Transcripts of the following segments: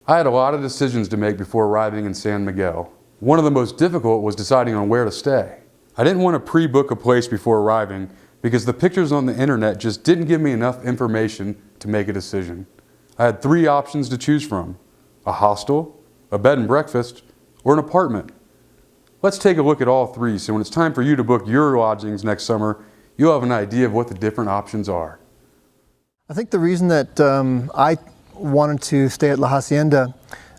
I had a lot of decisions to make before arriving in San Miguel. One of the most difficult was deciding on where to stay. I didn't want to pre-book a place before arriving because the pictures on the internet just didn't give me enough information to make a decision. I had 3 options to choose from: a hostel, a bed and breakfast, or an apartment. Let's take a look at all 3, so when it's time for you to book your lodgings next summer, you'll have an idea of what the different options are. I think the reason that I wanted to stay at La Hacienda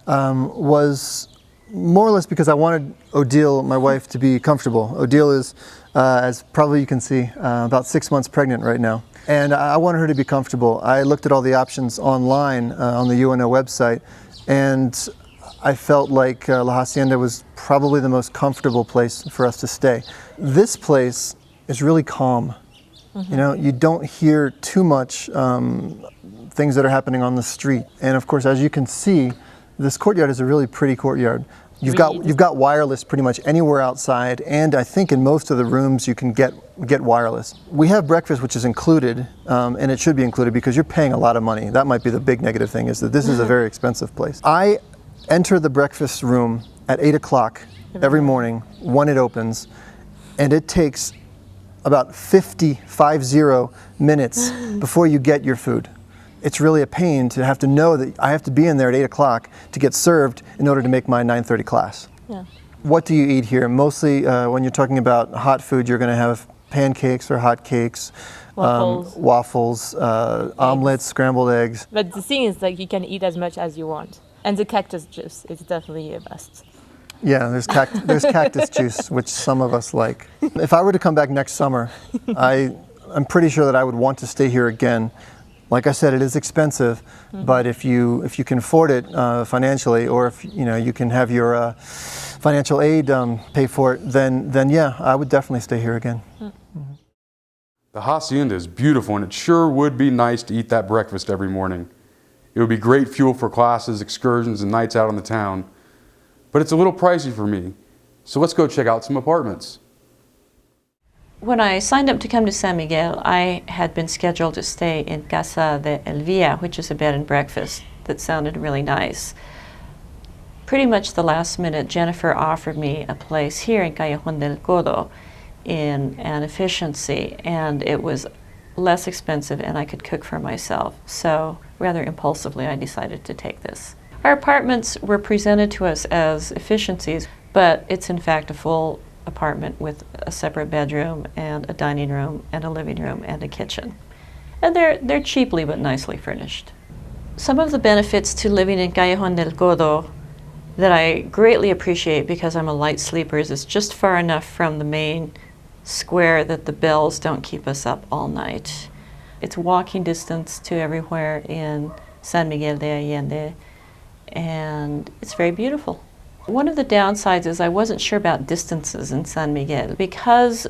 was more or less because I wanted Odile, my wife, to be comfortable. Odile is, as probably you can see, about 6 months pregnant right now. And I wanted her to be comfortable. I looked at all the options online on the UNO website, and I felt like La Hacienda was probably the most comfortable place for us to stay. This place is really calm. You know, you don't hear too much things that are happening on the street. And of course, as you can see, this courtyard is a really pretty courtyard. You've got wireless pretty much anywhere outside, and I think in most of the rooms you can get wireless. We have breakfast, which is included, and it should be included because you're paying a lot of money. That might be the big negative thing, is that this is a very expensive place. I enter the breakfast room at 8 o'clock every morning when it opens, and it takes about 50 minutes before you get your food. It's really a pain to have to know that I have to be in there at 8 o'clock to get served in order to make my 9:30 class. Yeah. What do you eat here? Mostly when you're talking about hot food, you're going to have pancakes or hot cakes, waffles, omelets, scrambled eggs. But the thing is, like, you can eat as much as you want. And the cactus juice is definitely a must. Yeah, there's cactus juice, which some of us like. If I were to come back next summer, I'm pretty sure that I would want to stay here again. Like I said, it is expensive, but if you can afford it financially, or if you can have your financial aid pay for it, then yeah, I would definitely stay here again. The Hacienda is beautiful, and it sure would be nice to eat that breakfast every morning. It would be great fuel for classes, excursions, and nights out on the town. But it's a little pricey for me, so let's go check out some apartments. When I signed up to come to San Miguel, I had been scheduled to stay in Casa de Elvia, which is a bed and breakfast that sounded really nice. Pretty much the last minute, Jennifer offered me a place here in Callejón del Codo in an efficiency, and it was less expensive and I could cook for myself. So rather impulsively, I decided to take this. Our apartments were presented to us as efficiencies, but it's in fact a full apartment with a separate bedroom and a dining room and a living room and a kitchen. And they're cheaply but nicely furnished. Some of the benefits to living in Callejón del Codo that I greatly appreciate because I'm a light sleeper is it's just far enough from the main square that the bells don't keep us up all night. It's walking distance to everywhere in San Miguel de Allende, and it's very beautiful. One of the downsides is I wasn't sure about distances in San Miguel. Because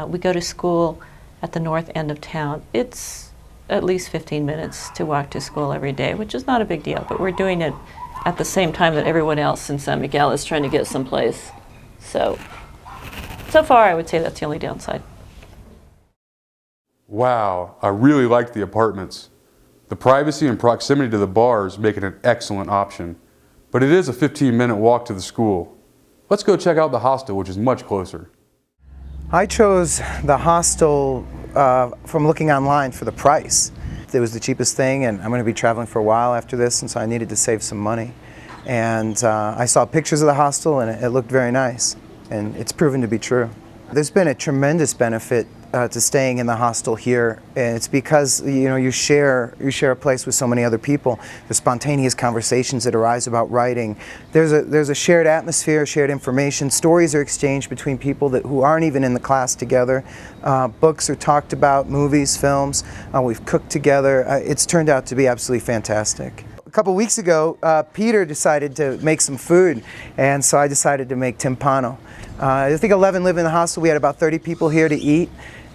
we go to school at the north end of town, it's at least 15 minutes to walk to school every day, which is not a big deal, but we're doing it at the same time that everyone else in San Miguel is trying to get someplace. So far I would say that's the only downside. Wow, I really like the apartments. The privacy and proximity to the bars make it an excellent option. But it is a 15-minute walk to the school. Let's go check out the hostel, which is much closer. I chose the hostel from looking online for the price. It was the cheapest thing, and I'm going to be traveling for a while after this, and so I needed to save some money. And I saw pictures of the hostel, and it looked very nice, and it's proven to be true. There's been a tremendous benefit to staying in the hostel here, and it's because you share a place with so many other people. There's spontaneous conversations that arise about writing. There's a shared atmosphere, shared information. Stories are exchanged between people who aren't even in the class together. Books are talked about, movies, films. We've cooked together. It's turned out to be absolutely fantastic. A couple weeks ago, Peter decided to make some food, and so I decided to make timpano. I think 11 live in the hostel. We had about 30 people here to eat,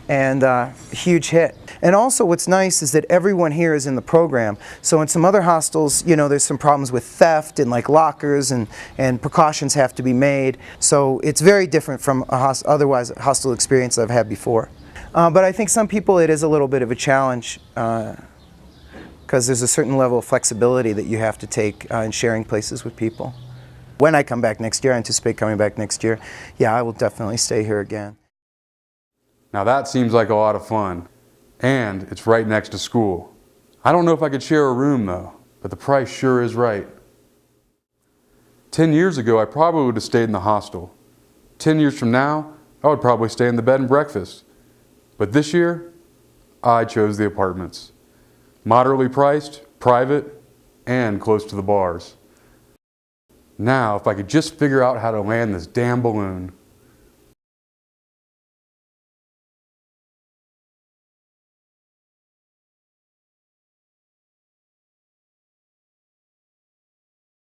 and huge hit. And also what's nice is that everyone here is in the program. So in some other hostels, there's some problems with theft and like lockers, and precautions have to be made. So it's very different from otherwise hostel experience I've had before. But I think some people it is a little bit of a challenge because there's a certain level of flexibility that you have to take in sharing places with people. When I come back next year, I anticipate coming back next year, yeah, I will definitely stay here again. Now that seems like a lot of fun, and it's right next to school. I don't know if I could share a room though, but the price sure is right. 10 years ago, I probably would have stayed in the hostel. 10 years from now, I would probably stay in the bed and breakfast. But this year, I chose the apartments. Moderately priced, private, and close to the bars. Now, if I could just figure out how to land this damn balloon.